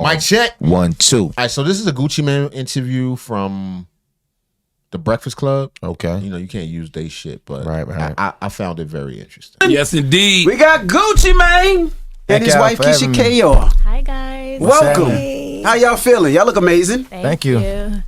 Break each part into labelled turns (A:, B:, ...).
A: Mic check.
B: 1, 2.
A: All right, so this is a Gucci Mane interview from The Breakfast Club.
B: Okay.
A: You know, you can't use they shit, but
B: Right.
A: I found it very interesting.
C: Yes, indeed.
D: We got Gucci Mane and his
B: y'all
D: wife
B: for
D: Keisha
B: having me.
D: KR.
E: Hi guys.
D: Welcome.
E: Hey.
D: How y'all feeling? Y'all look amazing.
B: Thank you.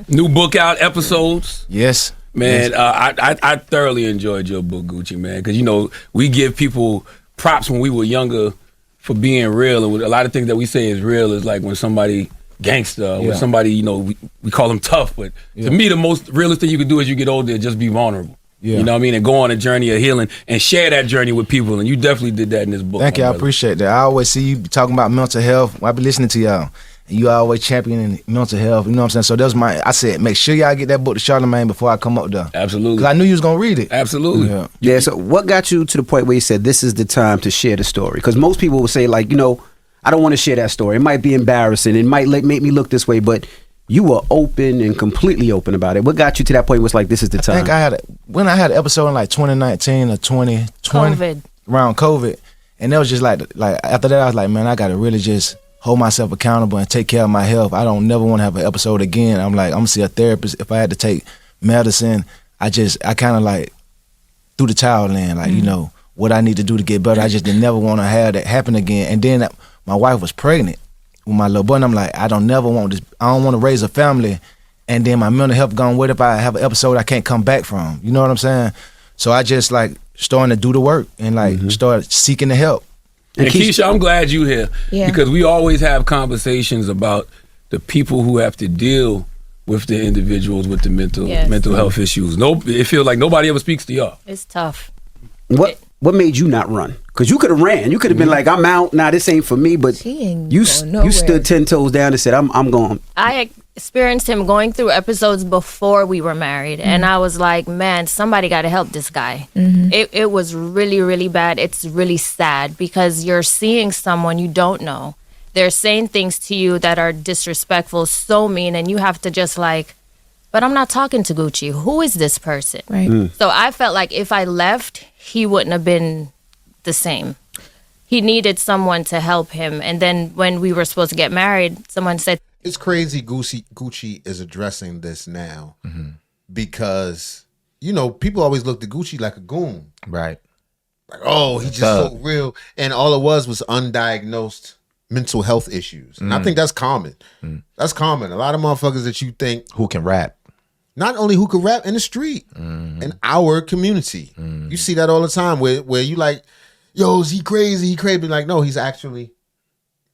C: New book out, episodes.
B: Yes.
C: Man, I thoroughly enjoyed your book, Gucci, man, because, you know, we give people props when we were younger for being real. And a lot of things that we say is real is like when somebody gangster, when somebody, you know, we call them tough. But to me, the most realest thing you can do as you get older is just be vulnerable. Yeah. You know what I mean? And go on a journey of healing and share that journey with people. And you definitely did that in this book.
B: Thank you. I
C: brother.
B: appreciate that. I always see you talking about mental health. I be listening to y'all. And you always championing mental health. You know what I'm saying? So that's I said, make sure y'all get that book to Charlamagne before I come up there.
C: Absolutely.
B: Because I knew you was going to read it.
C: Absolutely.
D: Yeah, so what got you to the point where you said this is the time to share the story? Because most people will say, like, you know, I don't want to share that story. It might be embarrassing. It might make me look this way, but you were open and completely open about it. What got you to that point where it's like, this is the time?
B: I think I had an episode in like 2019 or 2020.
E: COVID.
B: Around COVID. And that was just like after that, I was like, man, I got to really just hold myself accountable and take care of my health. I don't never want to have an episode again. I'm like, I'm going to see a therapist. If I had to take medicine, I kind of like threw the towel in, like, you know, what I need to do to get better. I just didn't never want to have that happen again. And then my wife was pregnant with my little boy, and I'm like, I don't want to raise a family, and then my mental health gone. What if I have an episode I can't come back from? You know what I'm saying? So I just like starting to do the work and like start seeking the help.
C: And Keisha, I'm glad you here because we always have conversations about the people who have to deal with the individuals with the mental health issues. It feels like nobody ever speaks to y'all.
E: It's tough.
D: What made you not run? Because you could have ran. You could have been like, I'm out. Nah, this ain't for me. But you stood 10 toes down and said, I'm going.
E: I experienced him going through episodes before we were married, and I was like, man, somebody got to help this guy. It was really, really bad. It's really sad because you're seeing someone you don't know. They're saying things to you that are disrespectful, so mean, and you have to just like, but I'm not talking to Gucci. Who is this person? Right. So I felt like if I left, he wouldn't have been the same. He needed someone to help him. And then when we were supposed to get married, someone said,
A: it's crazy Gucci is addressing this now because, you know, people always looked at Gucci like a goon.
B: Right.
A: Like, oh, he just so real. And all it was undiagnosed mental health issues. And I think that's common. That's common. A lot of motherfuckers that you think
B: who can rap.
A: Not only who can rap in the street, in our community. You see that all the time where you like, yo, is he crazy? He crazy. But like, no, he's actually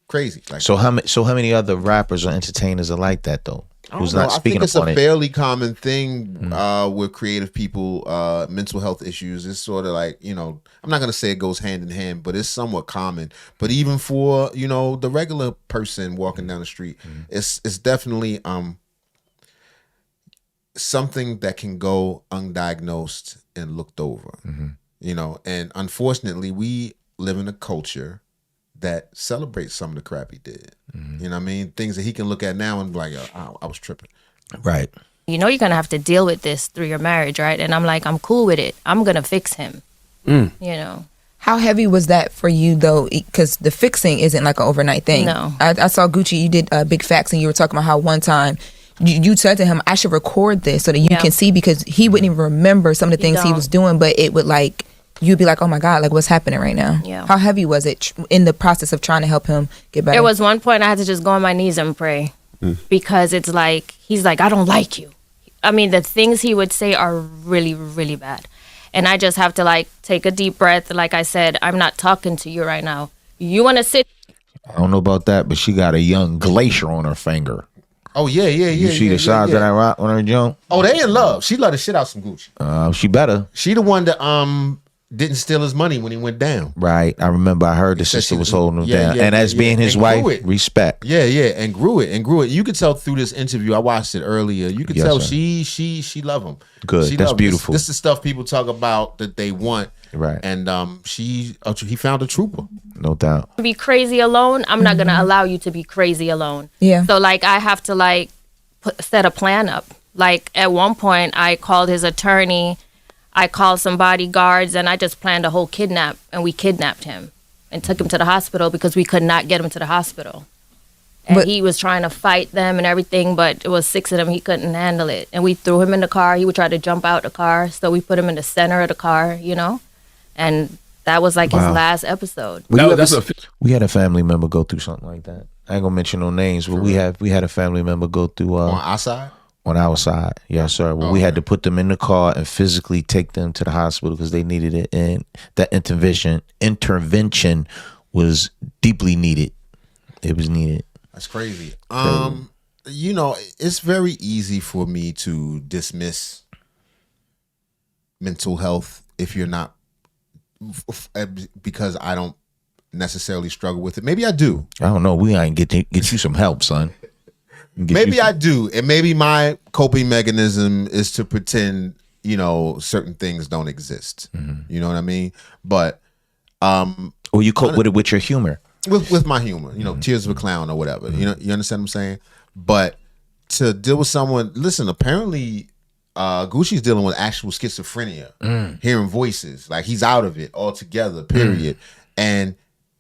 A: crazy. Like,
B: so how many other rappers or entertainers are like that though? Who's not speaking
A: I think it's
B: upon
A: a
B: it?
A: fairly common thing with creative people, mental health issues. It's sort of like, you know, I'm not going to say it goes hand in hand, but it's somewhat common. But even for, you know, the regular person walking down the street, it's definitely something that can go undiagnosed and looked over. You know, and unfortunately, we live in a culture that celebrates some of the crap he did. You know what I mean? Things that he can look at now and be like, oh, I was tripping.
B: Right.
E: you know you're going to have to deal with this through your marriage, right? And I'm like, I'm cool with it. I'm going to fix him, you know.
F: How heavy was that for you, though? Because the fixing isn't like an overnight thing.
E: No.
F: I saw Gucci, you did Big Facts, and you were talking about how one time you said to him, I should record this so that you can see, because he wouldn't even remember some of the things he was doing, but it would like, you'd be like, oh my God, like what's happening right now?
E: Yeah.
F: How heavy was it in the process of trying to help him get better?
E: There was one point I had to just go on my knees and pray because it's like, he's like, I don't like you. I mean, the things he would say are really, really bad. And I just have to like take a deep breath. Like I said, I'm not talking to you right now. You want to sit?
B: I don't know about that, but she got a young glacier on her finger.
A: Oh, yeah.
B: You see the size of that rock on her junk?
A: Oh, they in love. She love the shit out some Gucci.
B: She better.
A: She the one that didn't steal his money when he went down.
B: Right. I remember I heard the sister was holding him down. And as being his wife, respect.
A: Yeah, and grew it. You could tell through this interview, I watched it earlier, you could tell she love him.
B: Good. That's beautiful.
A: This is the stuff people talk about that they want.
B: Right.
A: And he found a trooper.
B: No doubt.
E: Be crazy alone. I'm not gonna allow you to be crazy alone.
F: Yeah.
E: So like I have to like set a plan up. Like at one point I called his attorney, I called some bodyguards, and I just planned a whole kidnap, and we kidnapped him and took him to the hospital because we could not get him to the hospital. And he was trying to fight them and everything, but it was 6 of them. He couldn't handle it. And we threw him in the car. He would try to jump out the car. So we put him in the center of the car, you know? And that was like his last episode.
B: We had a family member go through something like that. I ain't gonna mention no names, but we had a family member go through
A: on our side.
B: On our side, yes, sir. Well, we had to put them in the car and physically take them to the hospital because they needed it, and that intervention was deeply needed. It was needed.
A: That's crazy. You know, it's very easy for me to dismiss mental health if you're not, because I don't necessarily struggle with it. Maybe I do.
B: I don't know. We ain't get you some help, son.
A: Maybe I do, and maybe my coping mechanism is to pretend, you know, certain things don't exist. You know what I mean? But
B: or you cope with it with your humor.
A: With my humor, you know, tears of a clown or whatever. You know, you understand what I'm saying? But to deal with someone, listen, apparently Gucci's dealing with actual schizophrenia, hearing voices, like he's out of it altogether, period. And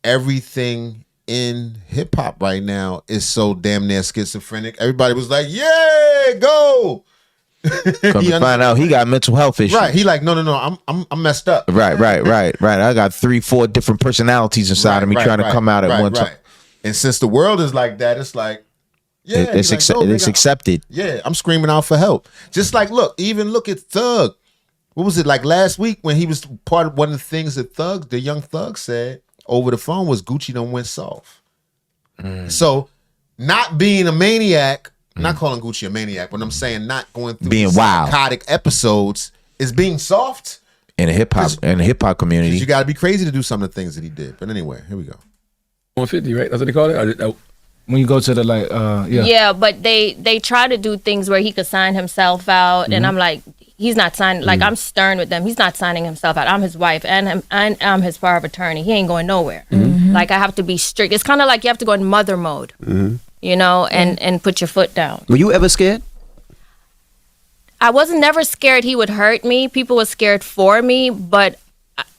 A: everything in hip hop right now is so damn near schizophrenic. Everybody was like, "Yeah, go!"
B: Come to find out, he got mental health issues.
A: Right? He like, no, I'm messed up.
B: Right. I got 3-4 different personalities inside of me trying to come out at one time.
A: And since the world is like that, it's like, yeah,
B: it's accepted.
A: Yeah, I'm screaming out for help. Just like, look at Thug. What was it like last week when he was part of one of the things that the young Thug said over the phone was Gucci done went soft. So not being a maniac, not calling Gucci a maniac, but I'm saying not going through
B: being wild
A: psychotic episodes is being soft
B: in the hip hop community.
A: You got to be crazy to do some of the things that he did. But anyway, here we go.
C: 150, right? That's what they call it.
B: When you go to the
E: yeah, but they try to do things where he could sign himself out, and I'm like, he's not signing. Like I'm stern with them. He's not signing himself out. I'm his wife, and I'm his power of attorney. He ain't going nowhere. Like I have to be strict. It's kind of like you have to go in mother mode, you know, and put your foot down.
D: Were you ever scared?
E: I wasn't never scared he would hurt me. People were scared for me, but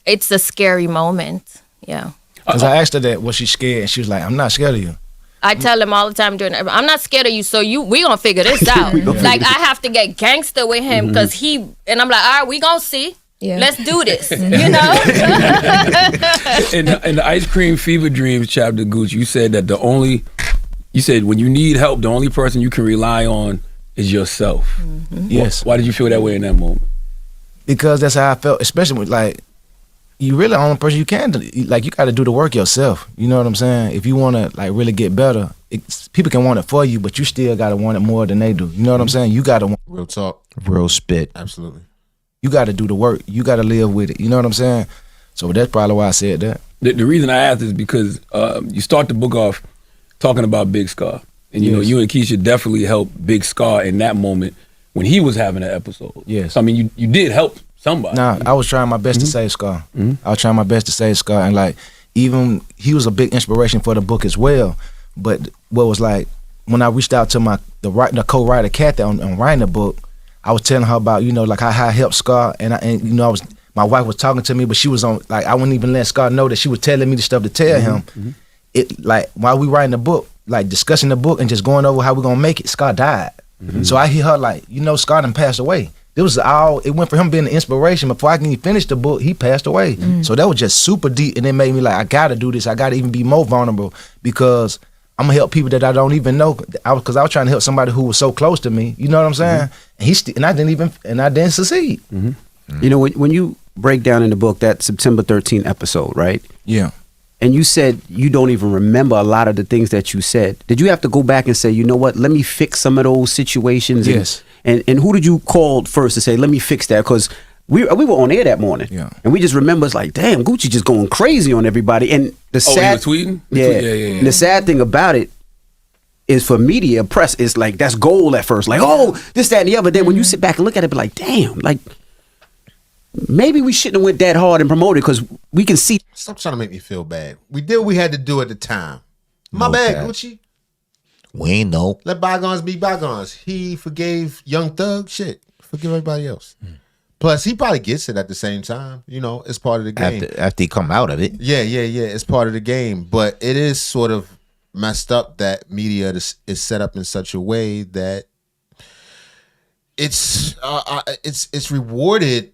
E: it's a scary moment. Yeah.
B: Because I asked her that, was she scared? And she was like, "I'm not scared of you."
E: I tell them all the time I'm not scared of you, so we gonna figure this out. Like I have to get gangster with him because and I'm like, all right, we gonna see. Yeah. Let's do this, you know?
C: In the Ice Cream Fever Dreams chapter, Gucci, you said that when you need help, the only person you can rely on is yourself.
B: Yes.
C: Why did you feel that way in that moment?
B: Because that's how I felt, especially with like, you really the only person you can do. Like, you got to do the work yourself. You know what I'm saying? If you want to like really get better, people can want it for you, but you still got to want it more than they do. You know what I'm saying? You got to want
A: real talk,
B: real spit.
A: Absolutely.
B: You got to do the work. You got to live with it. You know what I'm saying? So that's probably why I said that.
C: The reason I asked is because you start the book off talking about Big Scar, and you know you and Keisha definitely helped Big Scar in that moment when he was having an episode.
B: Yes.
C: So, I mean, you did help somebody.
B: Nah, I was trying my best to save Scar. I was trying my best to save Scar, and like even he was a big inspiration for the book as well. But what was like when I reached out to the co-writer Kathy on writing the book, I was telling her about like how I helped Scar, and my wife was talking to me, but she was on like I wouldn't even let Scar know that she was telling me the stuff to tell him. It like while we writing the book, like discussing the book and just going over how we gonna make it, Scar died. So I hear her like, Scar done passed away. It went for him being the inspiration. Before I can even finish the book, he passed away. So that was just super deep, and it made me like, I gotta do this. I gotta even be more vulnerable because I'm gonna help people that I don't even know. Because I was trying to help somebody who was so close to me. You know what I'm saying? And I didn't succeed.
D: You know, when you break down in the book that September 13th episode, right?
B: Yeah.
D: And you said you don't even remember a lot of the things that you said. Did you have to go back and say, you know what, let me fix some of those situations?
B: Yes.
D: And who did you call first to say, let me fix that? Because we were on air that morning.
B: Yeah.
D: And we just remember it's like, damn, Gucci just going crazy on everybody. And the sad,
C: he was tweeting?
D: Yeah. And the sad thing about it is for media, press, it's like, that's gold at first. Like, oh, this, that, and the other. Then when you sit back and look at it, be like, damn, like, maybe we shouldn't have went that hard and promoted because we can see.
A: Stop trying to make me feel bad. We did what we had to do at the time. My bad, Gucci.
B: We ain't know.
A: Let bygones be bygones. He forgave Young Thug. Shit, forgive everybody else. Plus, he probably gets it at the same time. It's part of the game.
B: After he come out of it.
A: Yeah. It's part of the game. But it is sort of messed up that media is set up in such a way that it's rewarded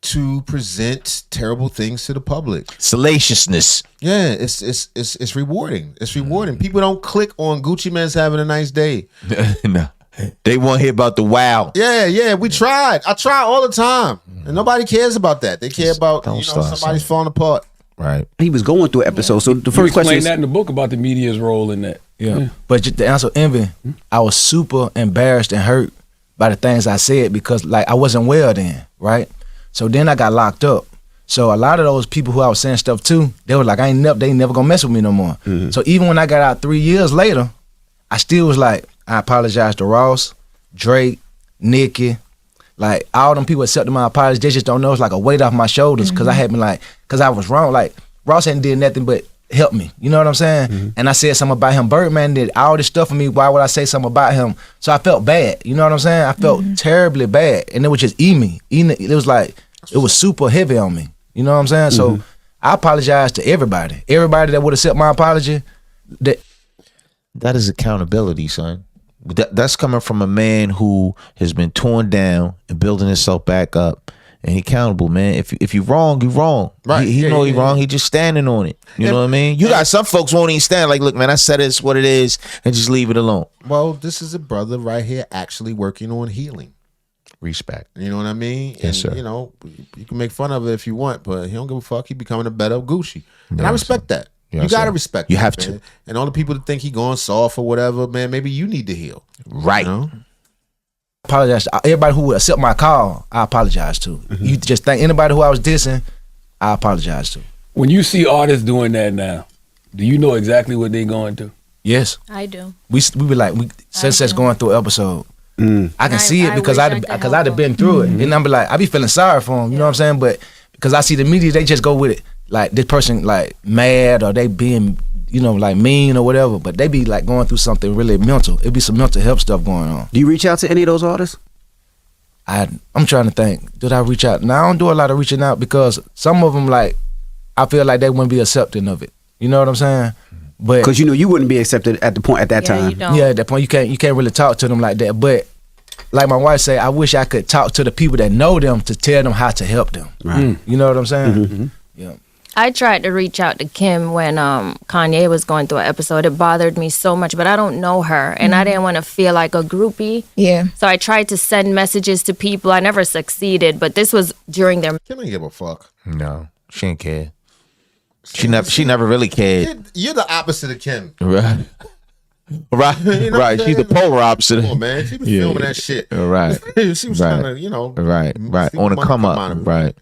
A: to present terrible things to the public.
G: Salaciousness.
A: Yeah, it's rewarding. It's rewarding. People don't click on Gucci Mane's having a nice day.
G: No. They want to hear about the wow.
A: Yeah, we tried. I try all the time. And nobody cares about that. They care about somebody's falling apart.
G: Right.
D: He was going through episodes. So the
C: You
D: first question
C: explain
D: is,
C: that in the book about the media's role in that.
B: Yeah. But to answer Envy, I was super embarrassed and hurt by the things I said because like I wasn't well then, right? So then I got locked up. So a lot of those people who I was saying stuff to, they were like, they ain't never gonna mess with me no more. So even when I got out 3 years later, I still was like, I apologize to Ross, Drake, Nicki, like all them people accepted my apology. They just don't know it's like a weight off my shoulders because I had been like, because I was wrong. Like Ross hadn't did nothing but help me. You know what I'm saying? And I said something about him. Birdman did all this stuff for me. Why would I say something about him? So I felt bad. You know what I'm saying? I felt terribly bad. And it was just me. It was like, it was super heavy on me. You know what I'm saying? So I apologize to everybody. Everybody that would accept my apology.
G: That is accountability, son. That's coming from a man who has been torn down and building himself back up. And he accountable, man. If you wrong, you wrong.
A: Right.
G: He know he wrong. He just standing on it. You know what I mean? You got some folks won't even stand. Like, look, man, I said it's what it is, and just leave it alone.
A: Well, this is a brother right here actually working on healing.
G: Respect.
A: You know what I mean?
G: Yes, sir.
A: You know, you can make fun of it if you want, but he don't give a fuck. He becoming a better Gucci. And I respect that.
G: Yes,
A: you gotta
G: sir.
A: respect
G: You
A: that,
G: have
A: man.
G: to.
A: And all the people that think he going soft or whatever, man, maybe you need to heal.
G: Right.
A: You know?
B: Apologize to everybody who would accept my call. I apologize to. You just think anybody who I was dissing, I apologize to.
C: When you see artists doing that now, do you know exactly what they going through?
B: Yes,
E: I do.
B: we be like Sunsets going through an episode. I can see it because
E: wish I could
B: I'd have
E: help
B: been through it, and I'm be like I be feeling sorry for them. You know what I'm saying? But because I see the media, they just go with it. Like this person like mad or they being like mean or whatever, but they be like going through something really mental. It be some mental health stuff going on.
D: do you reach out to any of those artists?
B: I'm trying to think. Did I reach out? Now I don't do a lot of reaching out because some of them like I feel like they wouldn't be accepting of it. You know what I'm saying? But
D: Because you wouldn't be accepted at that time.
E: You don't.
B: yeah, at that point you can't really talk to them like that. But like my wife say, I wish I could talk to the people that know them to tell them how to help them.
D: Right.
B: You know what I'm saying? Yeah.
E: I tried to reach out to Kim when Kanye was going through an episode. It bothered me so much, but I don't know her, and I didn't want to feel like a groupie.
F: Yeah.
E: So I tried to send messages to people. I never succeeded, but this was during their.
A: Kim ain't give a fuck.
G: No, she ain't care. She never really cared.
A: You're the opposite of Kim.
G: Right. Right.
A: You know
G: Right.
A: what I'm
G: She's the
A: saying?
G: polar opposite.
A: Come on, man. She was filming that shit.
G: Right.
A: She was trying to,
G: Right.
A: see
G: On a
A: money
G: come
A: out
G: up.
A: of it.
G: Right.